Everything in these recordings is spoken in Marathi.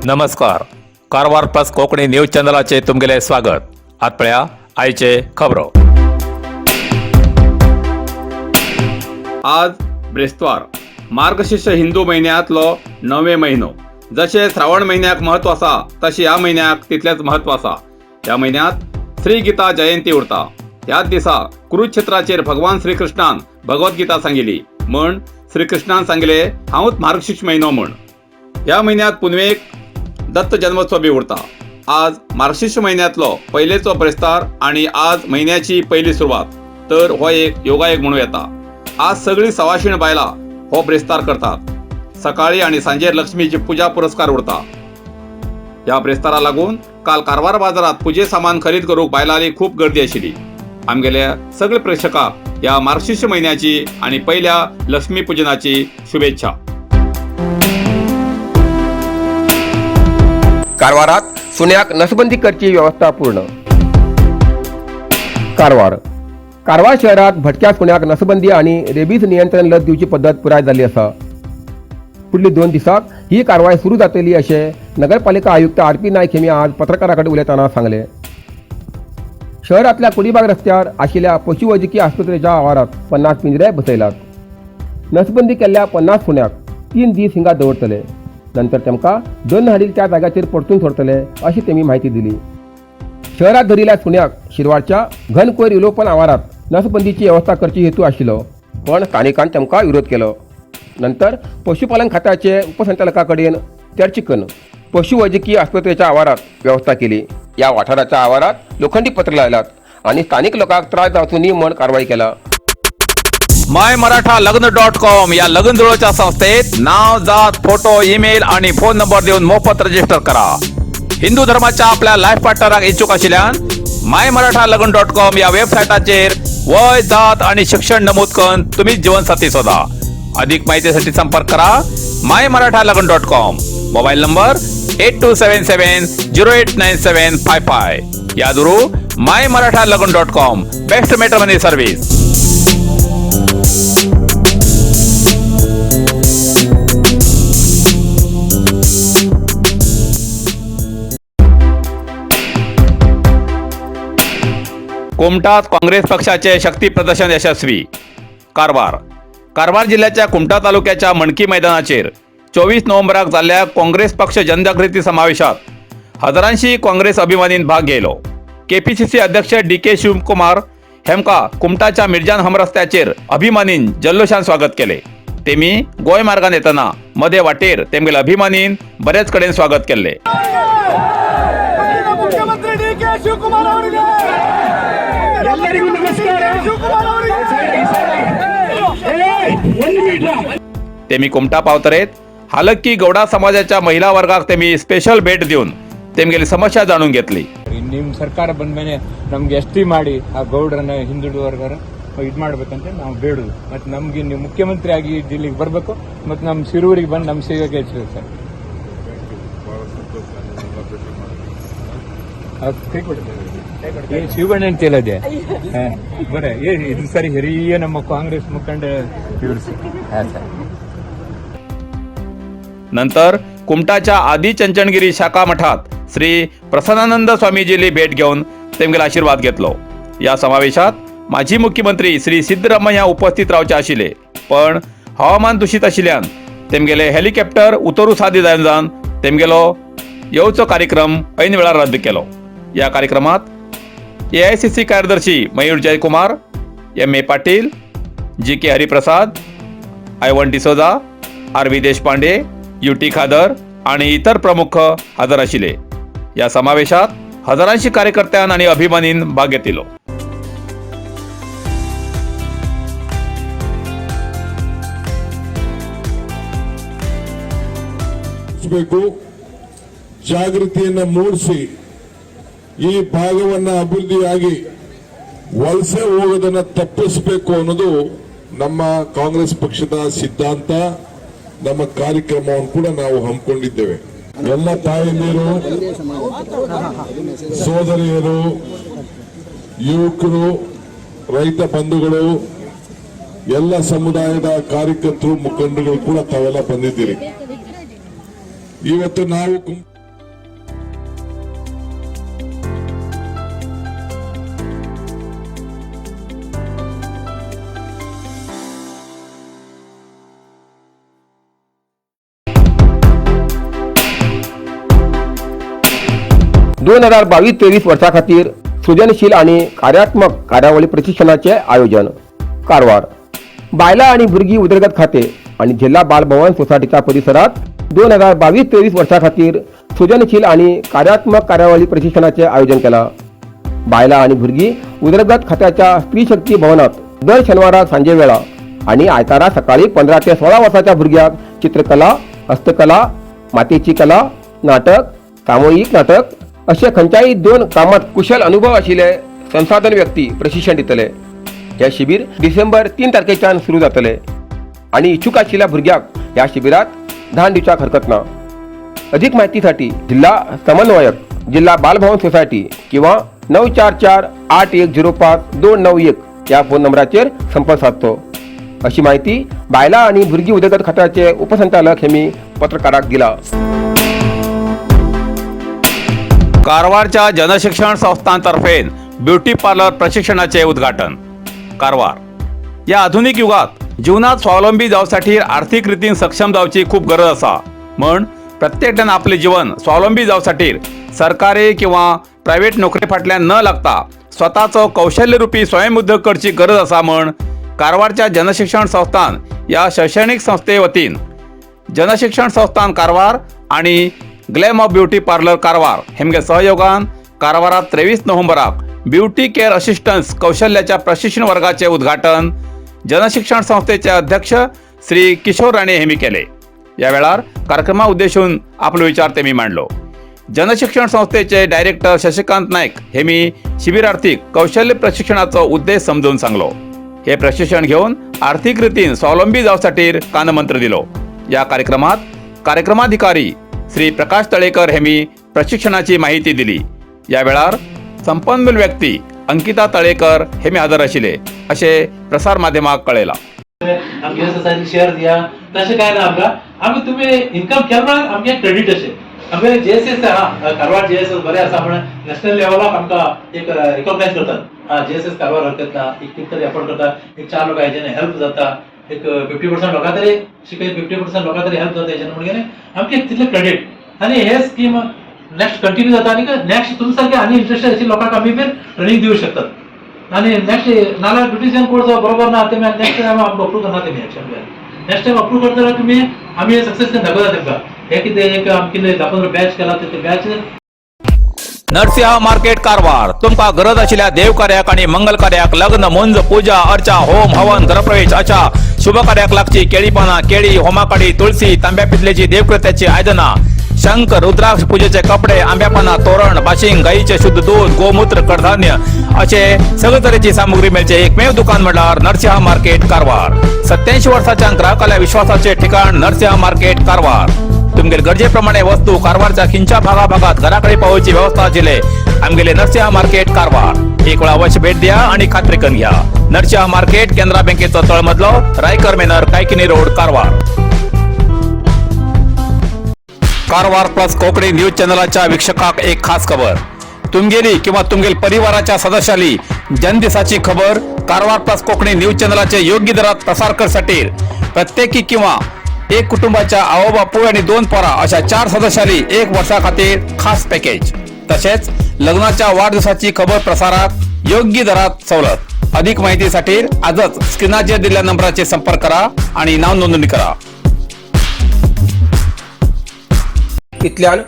नमस्कार. कारवार प्लस कोकणी न्यूज चॅनलाचे तुमगेले स्वागत. आतपळ्या आयचे खबरो. आज ब्रेस्तार मार्गशीर्ष हिंदू महिन्यातलो 9वे महिनो. जसे श्रावण महिन्याक महत्व असा तशी या महिन्याक तितलेच महत्व असा. या महिन्यात श्री गीता जयंती उरता. ह्याच दिसा कुरुक्षेत्राचेर भगवान श्रीकृष्णान भगवद्गीता सांगिल्ली म्हण श्रीकृष्णान सांगले हांवूच मार्गशीर्ष महिनो म्हण. ह्या महिन्यात पुनवेक दत्त जन्मोत्सव बी उरता. आज मार्गशीर्ष महिन्यातलो पयलेचो ब्रेस्तार आणि आज महिन्याची पहिली सुरवात. तर हो एक योगायोग म्हणून येता. आज सगळी सवाशीण बायला हो ब्रेस्तार करतात. सकाळी आणि सांजेर लक्ष्मीची पूजा पुरस्कार उरता. ह्या ब्रेस्तारा लागून काल कारवार बाजारात पूजे सामान खरेद करूक बायलांनी खूप गर्दी आशिल्ली. आमगेल्या सगळे प्रेक्षकांक या मार्गशीर्ष महिन्याची आणि पहिल्या लक्ष्मी पूजनाची शुभेच्छा. कारवारात सुन्याक नसबंदी करची व्यवस्था पूर्ण. कारवार शहरात भटक्या सुन्याक नसबंदी आणि रेबीज नियंत्रण लस दिवची पद्धत पुराय जाल्ली आसा. पुढली 2 दिसाक ही कारवाय सुरू जातली अशें नगरपालिका आयुक्त RP नायक हेमी आज पत्रकारांकडे उलयतना सांगले. शहरातल्या कुडीबाग रस्त्यार आशिल्ल्या पशुवैजकी आस्पत्रेच्या आवारात 50 पिंजरे बसयल्यात. नसबंदी केल्ल्या 50 सुन्याक 3 दीस हिंगा दवरतले. नंतर तेमकां दंड हाडील त्या जाग्याचेर परतून सोडतले अशी तेमी माहिती दिली. शहरात धरिल्ल्या सुन्याक शिरवाडच्या घन कोयर विलोपन आवारात नसबंदीची व्यवस्था करची हेतू आशिल्लो, पण स्थानिकांनी तेमकां विरोध केलो. नंतर पशुपालन खात्याचे उपसंचालका कडेन चर्चेकन पशुवैजकीय आस्पत्रेच्या आवारात व्यवस्था केली. या वाठाराच्या आवारात लोखंडी पत्र लायल्यात आणि स्थानिक लोकांक त्रास जावचो न्ही म्हण कारवाई केला. MyMarathaLagn.com या लग्न जुळवच्या संस्थेत नाव, जात, फोटो, ईमेल आणि फोन नंबर देऊन मोफत रजिस्टर करा. हिंदू धर्माच्या आपल्या लाईफ पार्टनराक इच्छुक आशिल्ल्यान MyMarathaLagn.com या वेबसायटाचेर वय, जात आणि शिक्षण नमूद करून तुम्ही जीवनसाथी शोधा. अधिक माहितीसाठी संपर्क करा MyMarathaLagn.com. Mobile number 8277089755. यादुरू MyMarathaLagn.com बेस्ट मॅट्रिमनी सर्व्हिस. कुमटात काँग्रेस पक्षाचे शक्ती प्रदर्शन यशस्वी. कारवार जिल्ह्याच्या कुमटा तालुक्याच्या मणकी मैदानाचेर 24 नोव्हेंबराक जाल्ल्या काँग्रेस पक्ष जनजागृती समावेशात हजारांशी काँग्रेस अभिमानीन भाग घेयलो. KPCC अध्यक्ष DK शिवकुमार हेमका कुमटाच्या मिर्जान हम रस्त्याचेर अभिमानीन जल्लोषान स्वागत केले. तेमी गोंय मार्गान येतना मदे वाटेर तेमगेल्या अभिमानीन बरेच कडेन स्वागत केले. तेमी कुमटा पावतरेत हालक्की गौडा समाजाच्या महिला वर्गाक तेमी स्पेशल भेट देऊन तेमगेली समस्या जाणून घेतली. ನಿಮ್ಮ ಸರ್ಕಾರ ಬಂದ ಮೇಲೆ ನಮ್ಗೆ ಎಷ್ಟಿ ಮಾಡಿ ಆ ಗೌಡ್ರನ್ನ ಹಿಂದುಳಿದ ವರ್ಗರ ಇದು ಮಾಡ್ಬೇಕಂತ ನಾವು ಬೇಡುದು. ಮತ್ತೆ ನಮ್ಗೆ ನೀವು ಮುಖ್ಯಮಂತ್ರಿ ಆಗಿ ಜಿಲ್ಲೆಗೆ ಬರಬೇಕು ಮತ್ತು ನಮ್ಮ ಶಿರೂರಿಗೆ ಬಂದು ನಮ್ಮ ಸೇವೆಗೆ ಹೆಚ್ಚಿದೆ ಸರ್. ಶಿವಗಣ್ಣ ಅಂತ ಹೇಳದೆ ಬರೇ ಇದು ಸರಿ ಹಿರಿಯ ನಮ್ಮ ಕಾಂಗ್ರೆಸ್ ಮುಖಂಡ ಇವರು ಸರ್. नंतर कुमटाच्या आदी चंचणगिरी शाखा मठात श्री प्रसन्नानंद स्वामीजीली भेट घेऊन तेमगेला आशीर्वाद घेतलो. या समावेशात माजी मुख्यमंत्री श्री सिद्धरामय्या उपस्थित रावचे आशिल्ले, पण हवामान दूषित आशिल्ल्यान तेमगेले हेलिकॉप्टर उतरू सादी जावन तेमगेलो येवचो कार्यक्रम ऐन वेळार रद्द केलो. या कार्यक्रमात AICC कार्यदर्शी Mayur Jaykumar, MA Patil, GK Hariprasad, I1 D'Souza, RV Deshpande, UT खादर आणि इतर प्रमुख हजर आशिल्ले. या समावेशात हजारांशी कार्यकर्त्यां आणि अभिमानीन भाग घेतिलो. ಜಾಗೃತಿಯನ್ನು ಮೂಡಿಸಿ ಈ ಭಾಗವನ್ನು ಅಭಿವೃದ್ಧಿಯಾಗಿ ವಲಸೆ ಹೋಗೋದನ್ನು ತಪ್ಪಿಸಬೇಕು ಅನ್ನೋದು ನಮ್ಮ ಕಾಂಗ್ರೆಸ್ ಪಕ್ಷದ ಸಿದ್ಧಾಂತ. ನಮ್ಮ ಕಾರ್ಯಕ್ರಮವನ್ನು ಕೂಡ ನಾವು ಹಮ್ಮಿಕೊಂಡಿದ್ದೇವೆ. ಎಲ್ಲ ತಾಯಂದಿರು, ಸೋದರಿಯರು, ಯುವಕರು, ರೈತ ಬಂಧುಗಳು, ಎಲ್ಲ ಸಮುದಾಯದ ಕಾರ್ಯಕರ್ತರು, ಮುಖಂಡರು ಕೂಡ ತಾವೆಲ್ಲ ಬಂದಿದ್ದೀರಿ. ಇವತ್ತು ನಾವು 2022-23 वर्सा खातीर सृजनशील आणि कार्यात्मक कार्यावळी प्रशिक्षणाचे आयोजन कारवार. बायला आणि भुरगीं उदरगत खाते आणि जिल्हा बाल भवन सोसायटीच्या परिसरात 2022-23 वर्सा खातीर सृजनशील आणि कार्यात्मक कार्यावळी प्रशिक्षणाचे आयोजन केला. बायला आणि भुरगीं उदरगत खात्याच्या स्त्री शक्ती भवनात दर शनिवाराक सांजे वेळा आणि आयतारा सकाळी 15 ते 16 वर्साच्या भुरग्यांक चित्रकला, हस्तकला, मातीची कला, नाटक, सामूहिक नाटक अशे खंयच्याय 2 कामात कुशल अनुभव आशिल्ले संसाधन व्यक्ती प्रशिक्षण दितले. हे शिबीर डिसेंबर 3 तारखेच्यान सुरू जातले आणि इच्छुक आशिल्ल्या भुरग्यांक ह्या शिबिरात धान दिवच्याक हरकत ना. अधिक माहितीसाठी जिल्हा समन्वयक, जिल्हा बालभवन सोसायटी किंवा 9448105291 या फोन नंबराचेर संपर्क साधतो. अशी माहिती बायला आणि भुरगीं उदरगत खात्याचे उपसंचालक हेमी पत्रकाराक दिला. कारवारच्या जनशिक्षण संस्थांतर्फे ब्युटी पार्लर प्रशिक्षणाचे उद्घाटन कारवार. या आधुनिक युगात जीवनात स्वावलंबी जावसाठी आर्थिक रितीन सक्षम जावची खूप गरज असा. म्हण प्रत्येकजण आपले जीवन स्वावलंबी जावसाठी सरकारी किंवा प्रायव्हेट नोकरी फाटल्यान न लागता स्वतःचो कौशल्यरूपी स्वयंउद्योग करची गरज असा. म्हण कारवारच्या जनशिक्षण संस्थान या शैक्षणिक संस्थे वतीन जनशिक्षण संस्थान कारवार आणि glam of beauty parlour Karwar हेमगे सहयोगान कारवारात 23 नोव्हेंबराक ब्युटी केअर असिस्टन्स कौशल्याच्या प्रशिक्षण वर्गाचे उद्घाटन जनशिक्षण संस्थेचे अध्यक्ष श्री किशोर राणे हेमी केले. या वेळार कार्यक्रमा उद्देशून आपलो विचार तेमी मांडलो. जनशिक्षण संस्थेचे डायरेक्टर शशिकांत नाईक हेमी शिबिरार्थीक कौशल्य प्रशिक्षणाचो उद्देश समजून सांगलो. हे प्रशिक्षण घेऊन आर्थिक रितीन स्वावलंबी जावसाठी कानमंत्र दिलो. या कार्यक्रमात कार्यक्रमाधिकारी श्री प्रकाश तळेकर हेमी प्रशिक्षणाची माहिती दिली. या वेळार संपन्नूल व्यक्ती अंकिता तळेकर हेमी हजर आशिल्ले असे प्रसार माध्यमाक कळयला. आमगे सोसायटी शेअर दिया तशें काय ना आमकां तुमी इन्कम केन्ना आमगे क्रेडिट अशें आमगे JSS कारवार JSS बरें आसा म्हण नॅशनल लेवलाक आमकां एक रिकॉग्नायज करतात. JSS कारवार करता एक तरी एफोर्ड करता, एक 4 लोकां हेजें हेल्प जाता, एक 50% लोकां तरी शिकय 50% लोकां तरी हेल्प जाता हेजें म्हणून आमकां तितलें क्रेडिट आनी हे स्कीम नेक्स्ट कंटिन्यू जाता आनी नेक्स्ट तुमचे सारखे आनी इंटरेस्टेड आशिल्ल्या लोकांक आमी बीन ट्रेनिंग दिवंक शकतात. आनी नेक्स्ट नाल्यार ब्युटिशियन कोर्स बरोबर ना तेमी नेक्स्ट टायम आमकां अप्रूव करना तेमी नेक्स्ट टायम अप्रूव करता जाल्यार तुमी आमी सक्सेस दाखयता तेमकां. हे कितें एक आमचे 10-15 बॅच केला ते बॅच नरसिंह मार्केट कारवार तुमका गरज आशिल्ल्या देव कार्याक आणि मंगल कार्याक, लग्न, मुंज, पूजा, अर्चा, होम, हवन, गृहप्रवेश अशा शुभ कार्याक लागची केळी पानां, केळी, होमाकाडी, तुळसी, तांब्या पितलेची देवकृत्याची आयदनां, शंख, रुद्राक्ष पूजेचे कपडे, आंब्या पानां, तोरण, बाशिंग, गाईचे शुद्ध दूध, गोमूत्र, कडधान्य असे सगळे तरेची सामुग्री मेळचे एकमेव दुकान म्हणल्यार नरसिंह मार्केट कारवार. 87 वर्सांच्या ग्राहकाल्या विश्वासाचे ठिकाण नरसिंह मार्केट कारवार. तुमगेर गरजेप्रमाणे वस्तू कारवारच्या खिंच्या भागात घराकडे पावोवची व्यवस्था आशिल्ले आमगेले नरसिंह मार्केट कारवार. एक वेळ अवश्य भेट द्या आणि खात्री करून घ्या. नरसिंह मार्केट केंद्रा बँकेचो तळमजलो, रायकर मेनर, Kaikini road, Karwar. Karwar plus Konkani news चॅनलाच्या वीक्षकाक एक खास खबर. तुमगेली किंवा तुमगेल परिवाराच्या सदस्याली जनदिसाची खबर कारवार प्लस कोकणी न्यूज चॅनलाचे योग्य दरात प्रसार करसाठी प्रत्येकी किंवा एक कुटुंबाच्या आवो बापू आणि 2 पोरा अशा 4 सदस्यांनी 1 वर्षा खातीर खास पॅकेज. तसेच लग्नाच्या वाढदिवसाची खबर प्रसारात योग्य दरात सवलत. अधिक माहितीसाठी आजच स्क्रीनाचेर दिलेल्या नंबराचे संपर्क करा आणि नाव नोंदणी करा. इतल्यान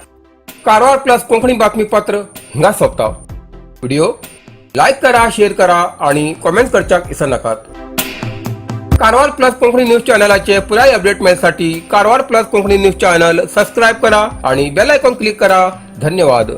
कारवार प्लस कोंकणी बातमीपत्र हिंगा सोंपता. व्हिडिओ लाईक करा, शेअर करा आणि कमेंट करच्याक विसरू नाकात. कारवार प्लस कोंकणी न्यूज चॅनलाचे पुराय अपडेट मिळण्यासाठी Karwar plus Konkani news channel subscribe करा आणि बेल आयकॉन क्लिक करा. धन्यवाद.